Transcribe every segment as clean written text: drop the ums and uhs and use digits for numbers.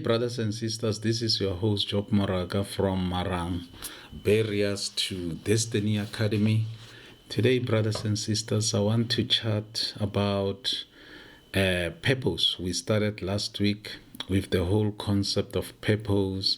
Brothers and sisters, this is your host Job Moraga from Marang, Barriers to Destiny Academy. Today, brothers and sisters, I want to chat about purpose. We started last week with the whole concept of purpose,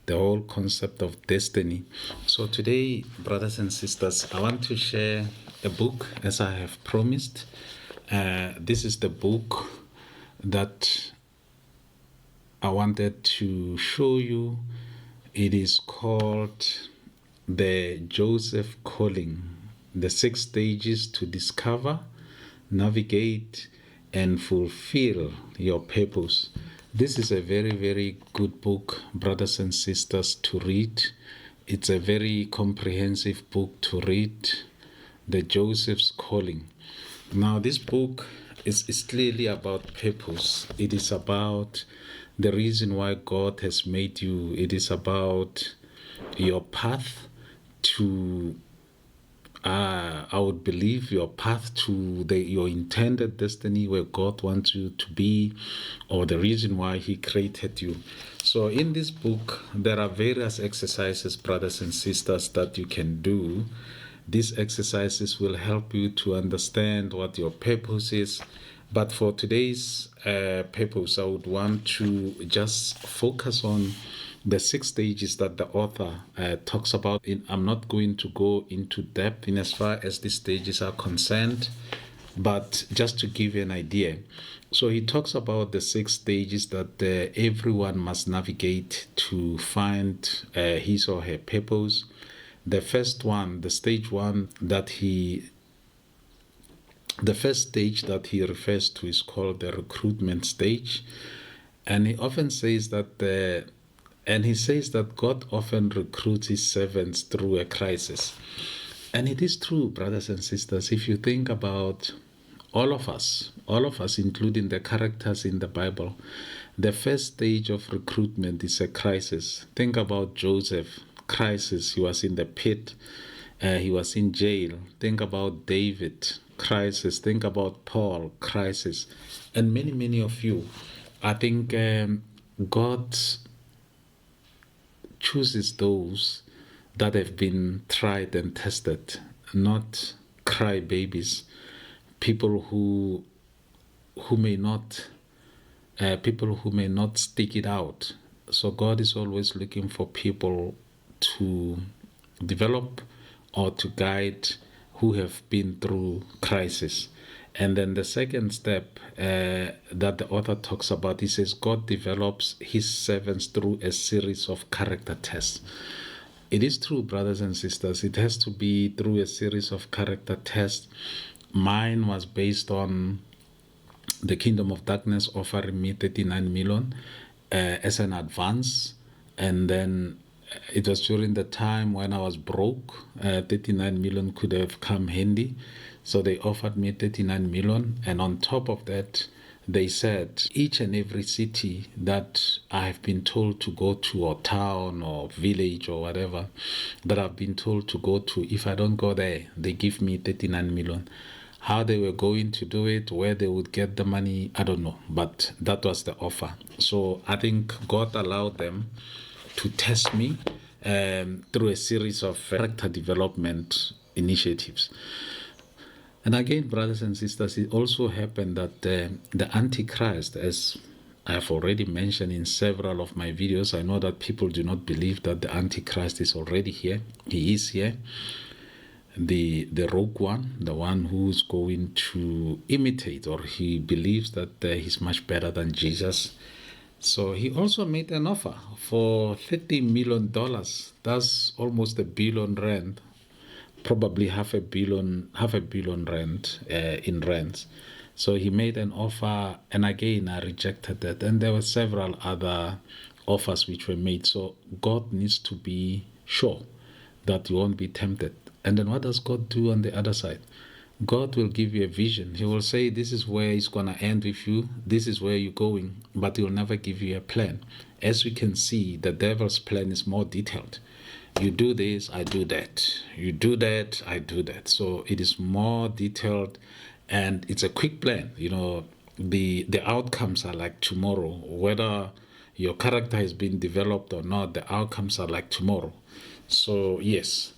the whole concept of destiny. So today, brothers and sisters, I want to share a book as I have promised. This is the book that I wanted to show you. It is called The Joseph Calling, the 6 stages to discover, navigate, and fulfill your purpose. This is a very, very good book, brothers and sisters, to read. It's a very comprehensive book to read, The Joseph's Calling. Now, this book is clearly about purpose. It is about the reason why God has made you. It is about your path to, I would believe, your path to your intended destiny, where God wants you to be, or the reason why He created you. So, in this book, there are various exercises, brothers and sisters, that you can do. These exercises will help you to understand what your purpose is. But for today's purpose, I would want to just focus on the 6 stages that the author talks about. I'm not going to go into depth in as far as these stages are concerned, but just to give you an idea. So he talks about the 6 stages that everyone must navigate to find his or her purpose. The first one, the stage one the first stage that he refers to is called the recruitment stage. And he often says that God often recruits his servants through a crisis. And it is true, brothers and sisters, if you think about all of us, including the characters in the Bible, the first stage of recruitment is a crisis. Think about Joseph, crisis. He was in the pit. He was in jail. Think about David, crisis. Think about Paul, crisis. And many, many of you. I think God chooses those that have been tried and tested, not crybabies, people who may not stick it out. So God is always looking for people to develop or to guide who have been through crisis. And then the second step that the author talks about, he says God develops his servants through a series of character tests. It is true, brothers and sisters, it has to be through a series of character tests. Mine was based on the Kingdom of Darkness offering me 39 million as an advance. And then it was during the time when I was broke. 39 million could have come handy. So they offered me 39 million. And on top of that, they said each and every city that I have been told to go to, or town or village or whatever, that I've been told to go to, if I don't go there, they give me 39 million. How they were going to do it, where they would get the money, I don't know. But that was the offer. So I think God allowed them to test me through a series of character development initiatives. And again, brothers and sisters, it also happened that the Antichrist, as I have already mentioned in several of my videos, I know that people do not believe that the Antichrist is already here. He is here. The rogue one, the one who's going to imitate, or he believes that he's much better than Jesus. So he also made an offer for $30 million. That's almost R1 billion, probably half a billion rand in rents. So he made an offer, and again I rejected that. And there were several other offers which were made. So God needs to be sure that you won't be tempted. And then what does God do on the other side? God will give you a vision. He will say, this is where it's going to end with you. This is where you're going. But he will never give you a plan. As we can see, the devil's plan is more detailed. You do this, I do that. You do that, I do that. So it is more detailed, and it's a quick plan. The outcomes are like tomorrow. Whether your character has been developed or not, the outcomes are like tomorrow. So, yes.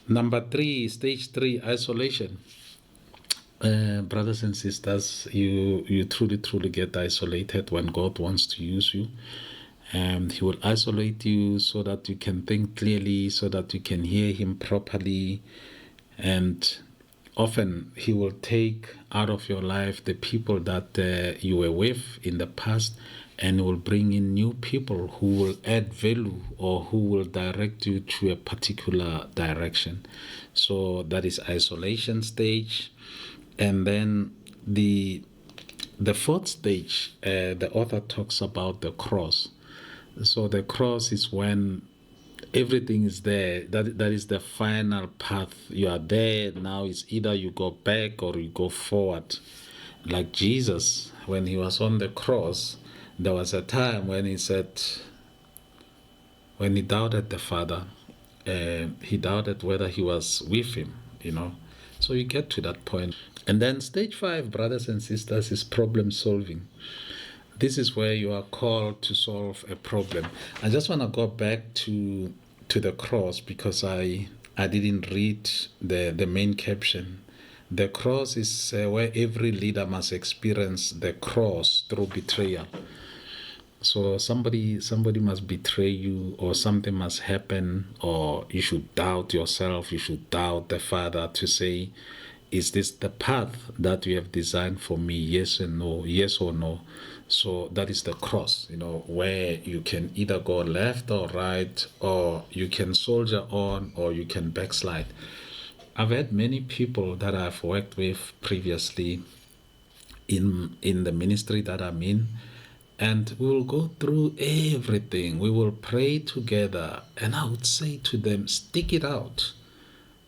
Number 3, stage 3, isolation. Brothers and sisters, you truly get isolated when God wants to use you. He will isolate you so that you can think clearly, so that you can hear Him properly. And often He will take out of your life the people that you were with in the past, and will bring in new people who will add value or who will direct you to a particular direction. So that is isolation stage. And then the fourth stage, the author talks about the cross. So the cross is when everything is there. That is the final path. You are there. Now it's either you go back or you go forward. Like Jesus, when He was on the cross, there was a time when He said, when He doubted the Father, He doubted whether He was with Him, So you get to that point. And then stage 5, brothers and sisters, is problem solving. This is where you are called to solve a problem. I just want to go back to the cross, because I didn't read the main caption. The cross is where every leader must experience the cross through betrayal. So somebody must betray you, or something must happen, or you should doubt yourself, you should doubt the Father to say, is this the path that you have designed for me? Yes and no, yes or no. So that is the cross, where you can either go left or right, or you can soldier on, or you can backslide. I've had many people that I've worked with previously in the ministry that I'm in, and we will go through everything. We will pray together, and I would say to them, stick it out.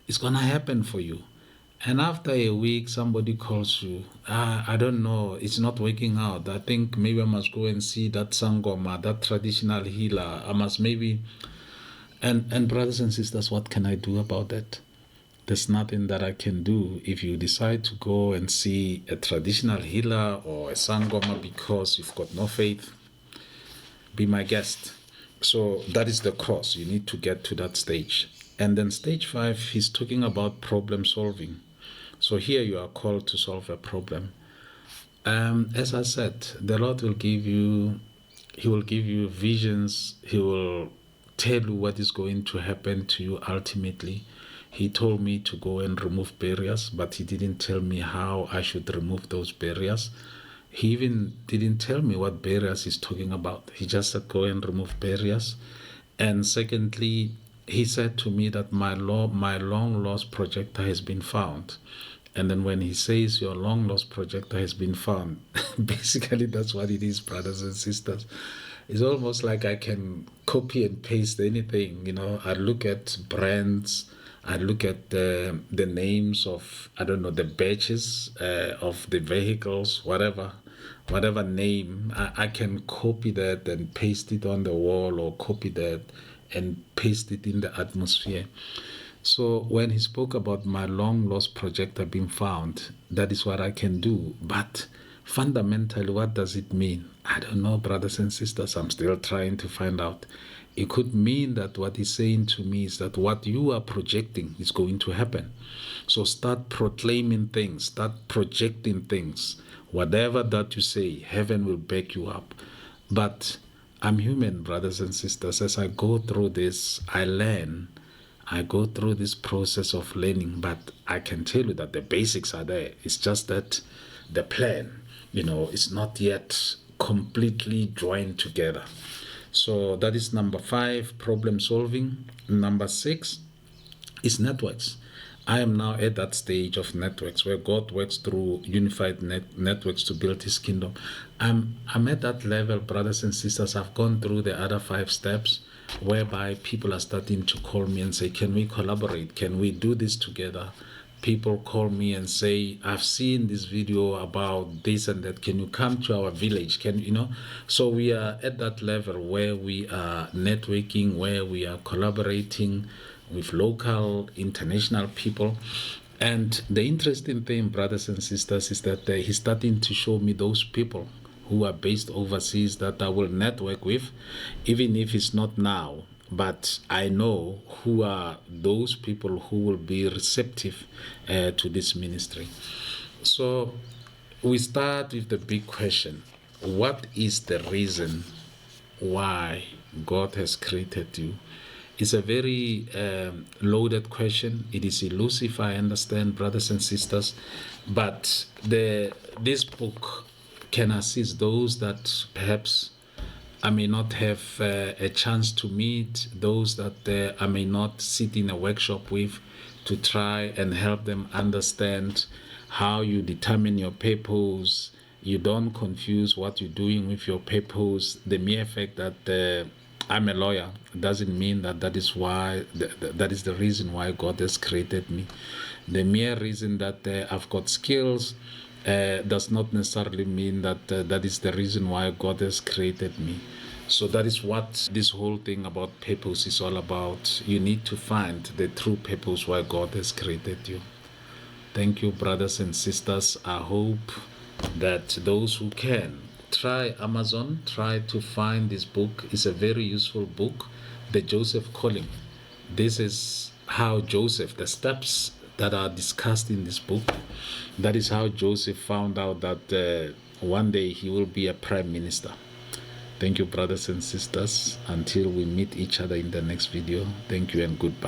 It's going to happen for you. And after a week, somebody calls you. I don't know. It's not working out. I think maybe I must go and see that Sangoma, that traditional healer. I must maybe... And brothers and sisters, what can I do about that? There's nothing that I can do. If you decide to go and see a traditional healer or a Sangoma because you've got no faith, be my guest. So that is the cross. You need to get to that stage. And then stage 5, he's talking about problem solving. So here you are called to solve a problem. As I said, the Lord will give you, He will give you visions. He will tell you what is going to happen to you ultimately. He told me to go and remove barriers, but He didn't tell me how I should remove those barriers. He even didn't tell me what barriers He's talking about. He just said, go and remove barriers. And secondly, He said to me that my long lost projector has been found. And then when He says your long lost projector has been found, basically that's what it is, brothers and sisters. It's almost like I can copy and paste anything. I look at brands, I look at the names of, I don't know, the badges of the vehicles, whatever name, I can copy that and paste it on the wall, or copy that and paste it in the atmosphere. So when He spoke about my long lost projector being found, that is what I can do. But fundamentally, what does it mean? I don't know, brothers and sisters. I'm still trying to find out. It could mean that what He's saying to me is that what you are projecting is going to happen. So start proclaiming things, start projecting things. Whatever that you say, heaven will back you up. But I'm human, brothers and sisters. As I go through this, I learn. I go through this process of learning, but I can tell you that the basics are there. It's just that the plan, is not yet completely joined together. So that is number 5, problem solving. Number 6 is networks. I am now at that stage of networks where God works through unified networks to build His kingdom. I'm at that level, brothers and sisters. I've gone through the other 5 steps, whereby people are starting to call me and say, can we collaborate? Can we do this together? People call me and say, I've seen this video about this and that. Can you come to our village? So we are at that level where we are networking, where we are collaborating with local, international people. And the interesting thing, brothers and sisters, is that He's starting to show me those people who are based overseas that I will network with, even if it's not now. But I know who are those people who will be receptive to this ministry. So we start with the big question: what is the reason why God has created you? It's a very loaded question. It is elusive, I understand, brothers and sisters, but this book can assist those that perhaps I may not have a chance to meet, those that I may not sit in a workshop with, to try and help them understand how you determine your purpose. You don't confuse what you're doing with your purpose. The mere fact that I'm a lawyer doesn't mean that that is why that is the reason why God has created me. The mere reason that I've got skills does not necessarily mean that that is the reason why God has created me. So that is what this whole thing about purpose is all about. You need to find the true purpose why God has created you. Thank you, brothers and sisters. I hope that those who can try Amazon, try to find this book. It's a very useful book, The Joseph Calling. This is how Joseph, the steps that are discussed in this book, that is how Joseph found out that one day he will be a prime minister. Thank you, brothers and sisters. Until we meet each other in the next video, thank you and goodbye.